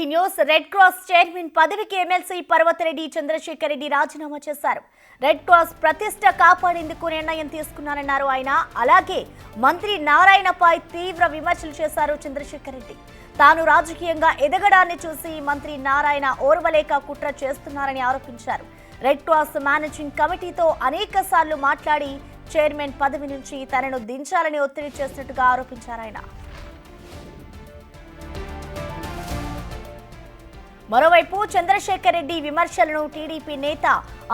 ఈ news red cross chairman పదవికి MLC Parvathareddy Chandrasekhar Reddy రాజీనామా చేశారు. రెడ్ క్రాస్ ప్రతిష్ట కాపాడేందుకు నిర్ణయం తీసుకున్నారన్నారు ఆయన. అలాగే మంత్రి నారాయణపై తీవ్ర విమర్శలు చేశారు చంద్రశేఖర్ రెడ్డి. తాను రాజకీయంగా ఎదగడాన్ని చూసి మంత్రి నారాయణ ఓర్వలేక కుట్ర చేస్తున్నారని ఆరోపించారు. రెడ్ క్రాస్ మేనేజింగ్ కమిటీతో అనేక సార్లు మాట్లాడి చైర్మన్ పదవి నుంచి తనను దించాలని ఒత్తిడి చేసినట్టుగా ఆరోపించారు ఆయన. మరోవైపు చంద్రశేఖర్ రెడ్డి విమర్శలను టీడీపీ నేత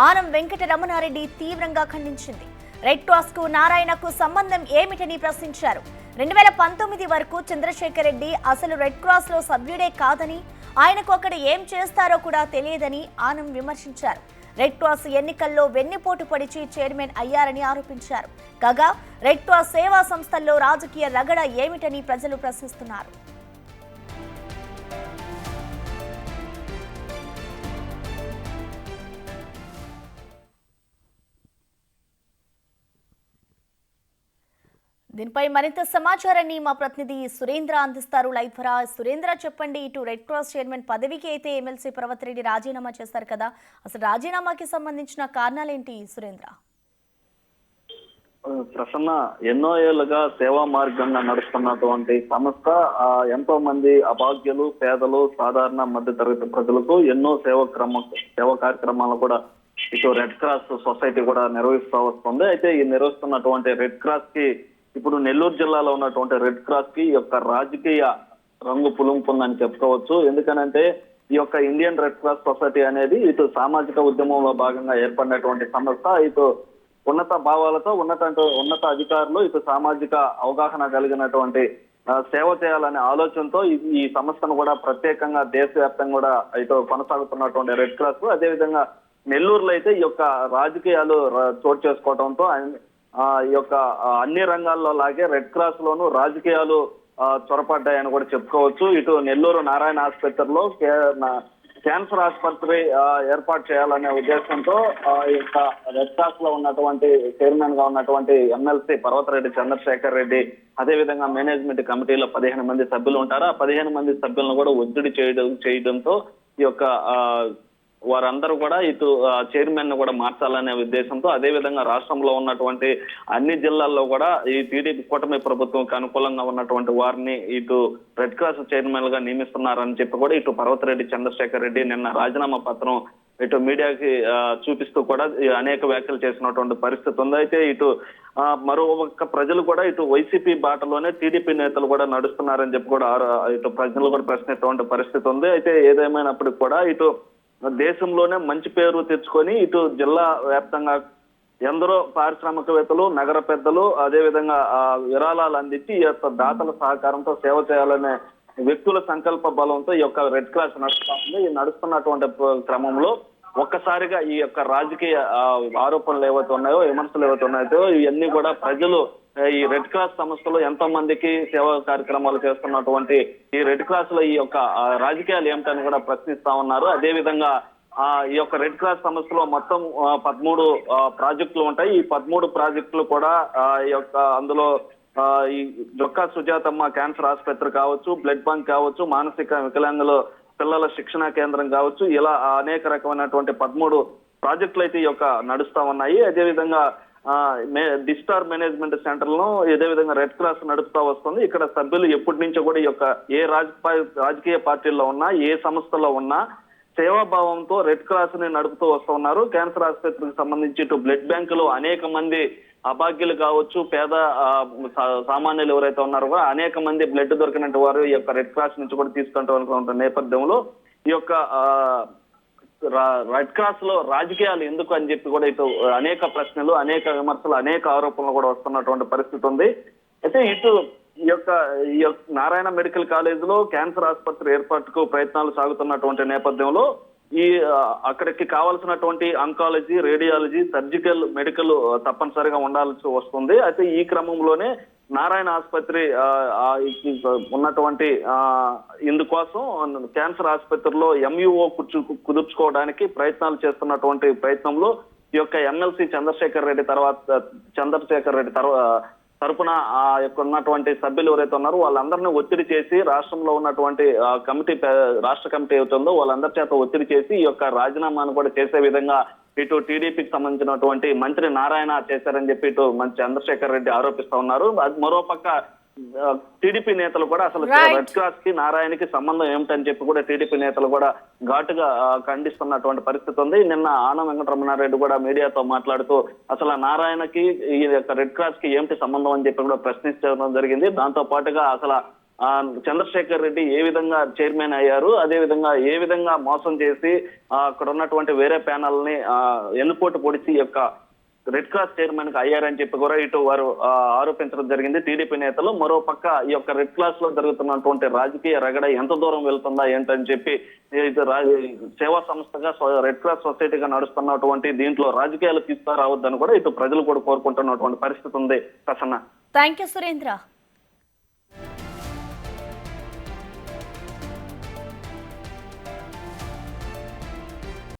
ఆనం వెంకటరమణారెడ్డి తీవ్రంగా ఖండించింది. రెడ్ క్రాస్ కు నారాయణకు సంబంధం ఏమిటని ప్రశ్నించారు. 2019 వరకు చంద్రశేఖర్ రెడ్డి అసలు రెడ్ క్రాస్ లో సభ్యుడే కాదని, ఆయనకు అక్కడ ఏం చేస్తారో కూడా తెలియదని ఆనం విమర్శించారు. రెడ్ క్రాస్ ఎన్నికల్లో వెన్నుపోటు పడిచి చైర్మన్ అయ్యారని ఆరోపించారు. కాగా రెడ్ క్రాస్ సేవా సంస్థల్లో రాజకీయ రగడ ఏమిటని ప్రజలు ప్రశ్నిస్తున్నారు. దీనిపై మరింత సమాచారాన్ని మా ప్రతినిధి సురేంద్ర అందిస్తారు లైవ్ ద్వారా. సురేంద్ర, చెప్పండి, ఇటు రెడ్ క్రాస్ చైర్మన్ పదవికి అయితే ఎమ్మెల్సీ పర్వతరెడ్డి రాజీనామా చేస్తారు కదా, అసలు రాజీనామాకి సంబంధించిన కారణాలేంటి సురేంద్ర? ప్రసన్న, ఎన్నో ఏళ్లుగా సేవా మార్గంగా నడుస్తున్నటువంటి సంస్థ ఎంతో మంది అభాగ్యులు, పేదలు, సాధారణ మధ్యతరగతి ప్రజలకు ఎన్నో సేవా కార్యక్రమాలు కూడా ఇటు రెడ్ క్రాస్ సొసైటీ కూడా నిర్వహిస్తూ వస్తుంది. అయితే ఈ నిర్వహిస్తున్నటువంటి రెడ్ క్రాస్ కి ఇప్పుడు నెల్లూరు జిల్లాలో ఉన్నటువంటి రెడ్ క్రాస్ కి ఈ యొక్క రాజకీయ రంగు పులుముకుందని చెప్పుకోవచ్చు. ఎందుకనంటే ఈ యొక్క ఇండియన్ రెడ్ క్రాస్ సొసైటీ అనేది ఇటు సామాజిక ఉద్యమంలో భాగంగా ఏర్పడినటువంటి సంస్థ. ఇటు ఉన్నత భావాలతో ఉన్నత అధికారులు ఇటు సామాజిక అవగాహన కలిగినటువంటి సేవ చేయాలనే ఆలోచనతో ఈ సంస్థను కూడా ప్రత్యేకంగా దేశవ్యాప్తంగా కూడా ఇటు కొనసాగుతున్నటువంటి రెడ్ క్రాస్, అదేవిధంగా నెల్లూరులో అయితే ఈ యొక్క రాజకీయాలు చోటు చేసుకోవడంతో ఈ యొక్క అన్ని రంగాల్లో లాగే రెడ్ క్రాస్ లోను రాజకీయాలు చొరపడ్డాయని కూడా చెప్పుకోవచ్చు. ఇటు నెల్లూరు నారాయణ ఆసుపత్రిలో క్యాన్సర్ ఆసుపత్రి ఏర్పాటు చేయాలనే ఉద్దేశంతో ఈ యొక్క రెడ్ క్రాస్ లో ఉన్నటువంటి చైర్మన్ గా ఉన్నటువంటి ఎమ్మెల్సీ పర్వతరెడ్డి చంద్రశేఖర్ రెడ్డి, అదేవిధంగా మేనేజ్మెంట్ కమిటీలో 15 మంది సభ్యులు ఉంటారు. ఆ 15 మంది సభ్యులను కూడా ఒత్తిడి చేయడంతో ఈ యొక్క వారందరూ కూడా ఇటు చైర్మన్ ను కూడా మార్చాలనే ఉద్దేశంతో, అదేవిధంగా రాష్ట్రంలో ఉన్నటువంటి అన్ని జిల్లాల్లో కూడా ఈ టీడీపీ కూటమి ప్రభుత్వంకి అనుకూలంగా ఉన్నటువంటి వారిని ఇటు రెడ్ క్రాస్ చైర్మన్ గా నియమిస్తున్నారని చెప్పి కూడా ఇటు పర్వతరెడ్డి చంద్రశేఖర్ రెడ్డి నిన్న రాజీనామా పత్రం ఇటు మీడియాకి చూపిస్తూ కూడా అనేక వ్యాఖ్యలు చేసినటువంటి పరిస్థితి ఉంది. అయితే ఇటు మరొక ప్రజలు కూడా ఇటు వైసీపీ బాటలోనే టీడీపీ నేతలు కూడా నడుస్తున్నారని చెప్పి కూడా ఇటు ప్రజలు కూడా ప్రశ్నించేటువంటి పరిస్థితి ఉంది. అయితే ఏదేమైనప్పటికీ కూడా ఇటు దేశంలోనే మంచి పేరు తెచ్చుకొని ఇటు జిల్లా వ్యాప్తంగా ఎందరో పారిశ్రామికవేత్తలు, నగర పెద్దలు, అదేవిధంగా విరాళాలు అందించి ఈ యొక్క దాతల సహకారంతో సేవ చేయాలనే వ్యక్తుల సంకల్ప బలంతో ఈ యొక్క రెడ్ క్రాస్ నడుస్తా ఉంది. ఈ నడుస్తున్నటువంటి క్రమంలో ఒక్కసారిగా ఈ యొక్క రాజకీయ ఆరోపణలు ఏవైతే ఉన్నాయో, విమర్శలు ఏవైతే ఉన్నాయో, ఇవన్నీ కూడా ప్రజలు ఈ రెడ్ క్రాస్ సంస్థలో ఎంతో మందికి సేవా కార్యక్రమాలు చేస్తున్నటువంటి ఈ రెడ్ క్రాస్ లో ఈ యొక్క రాజకీయాలు ఏమిటని కూడా ప్రశ్నిస్తా ఉన్నారు. అదేవిధంగా ఈ యొక్క రెడ్ క్రాస్ సంస్థలో మొత్తం 13 ప్రాజెక్టులు ఉంటాయి. ఈ 13 ప్రాజెక్టులు కూడా ఈ యొక్క అందులో ఈ జొక్కా సుజాతమ్మ క్యాన్సర్ ఆసుపత్రి కావచ్చు, బ్లడ్ బ్యాంక్ కావచ్చు, మానసిక వికలాంగుల పిల్లల శిక్షణా కేంద్రం కావచ్చు, ఇలా అనేక రకమైనటువంటి 13 ప్రాజెక్టులు అయితే ఈ యొక్క నడుస్తా ఉన్నాయి. అదేవిధంగా డిస్టార్ మేనేజ్మెంట్ సెంటర్ ను ఇదే విధంగా రెడ్ క్రాస్ నడుపుతా వస్తుంది. ఇక్కడ సభ్యులు ఎప్పటి నుంచో కూడా ఈ యొక్క ఏ రాజకీయ పార్టీల్లో ఉన్నా, ఏ సంస్థలో ఉన్నా సేవాభావంతో రెడ్ క్రాస్ ని నడుపుతూ వస్తూ ఉన్నారు. క్యాన్సర్ ఆసుపత్రికి సంబంధించి ఇటు బ్లడ్ బ్యాంకులు అనేక మంది అభాగ్యులు కావచ్చు, పేద సామాన్యులు ఎవరైతే ఉన్నారో కూడా అనేక మంది బ్లడ్ దొరికినట్టు వారు ఈ యొక్క రెడ్ క్రాస్ నుంచి కూడా తీసుకుంటూ నేపథ్యంలో ఈ యొక్క రెడ్ క్రాస్ లో రాజకీయాలు ఎందుకు అని చెప్పి కూడా ఇటు అనేక ప్రశ్నలు, అనేక విమర్శలు, అనేక ఆరోపణలు కూడా వస్తున్నటువంటి పరిస్థితి ఉంది. అయితే ఇటు ఈ యొక్క నారాయణ మెడికల్ కాలేజ్ లో క్యాన్సర్ ఆసుపత్రి ఏర్పాటుకు ప్రయత్నాలు సాగుతున్నటువంటి నేపథ్యంలో ఈ అక్కడికి కావాల్సినటువంటి ఆంకాలజీ, రేడియాలజీ, సర్జికల్, మెడికల్ తప్పనిసరిగా ఉండాల్సి వస్తుంది. అయితే ఈ క్రమంలోనే నారాయణ ఆసుపత్రి ఉన్నటువంటి ఇందుకోసం క్యాన్సర్ ఆసుపత్రిలో ఎంయూఓ కుదుర్చుకోవడానికి ప్రయత్నాలు చేస్తున్నటువంటి ప్రయత్నంలో ఈ యొక్క ఎమ్మెల్సీ చంద్రశేఖర్ రెడ్డి తరపున ఆ యొక్క ఉన్నటువంటి సభ్యులు ఎవరైతే ఉన్నారో వాళ్ళందరినీ ఒత్తిడి చేసి రాష్ట్రంలో ఉన్నటువంటి రాష్ట్ర కమిటీ అవుతుందో వాళ్ళందరి చేత ఒత్తిడి చేసి ఈ యొక్క రాజీనామాను కూడా చేసే విధంగా ఇటు టీడీపీకి సంబంధించినటువంటి మంత్రి నారాయణ చేశారని చెప్పి ఇటు మంత్రి చంద్రశేఖర్ రెడ్డి ఆరోపిస్తా ఉన్నారు. మరోపక్క టీడీపీ నేతలు కూడా అసలు రెడ్ క్రాస్ కి నారాయణకి సంబంధం ఏమిటని చెప్పి కూడా టీడీపీ నేతలు కూడా ఘాటుగా ఖండిస్తున్నటువంటి పరిస్థితి ఉంది. నిన్న ఆనం వెంకటరమణారెడ్డి కూడా మీడియాతో మాట్లాడుతూ అసలు నారాయణకి ఈ యొక్క రెడ్ క్రాస్ కి ఏమిటి సంబంధం అని చెప్పి కూడా ప్రశ్నించడం జరిగింది. దాంతో పాటుగా అసలు చంద్రశేఖర్ రెడ్డి ఏ విధంగా చైర్మన్ అయ్యారు, అదే విధంగా ఏ విధంగా మోసం చేసి అక్కడ ఉన్నటువంటి వేరే ప్యానల్ ని ఎన్నుపోటు పొడిచి యొక్క రెడ్ క్రాస్ చైర్మన్ కి అయ్యారని చెప్పి కూడా ఇటు వారు ఆరోపించడం జరిగింది టీడీపీ నేతలు. మరో పక్క ఈ యొక్క రెడ్ క్రాస్ లో జరుగుతున్నటువంటి రాజకీయ రగడ ఎంత దూరం వెళ్తుందా ఏంటని చెప్పి సేవా సంస్థగా రెడ్ క్రాస్ సొసైటీగా నడుస్తున్నటువంటి దీంట్లో రాజకీయాలు తీసుకురావద్దని కూడా ఇటు ప్రజలు కూడా కోరుకుంటున్నటువంటి పరిస్థితి ఉంది. ప్రసన్న. Thank you Surendra.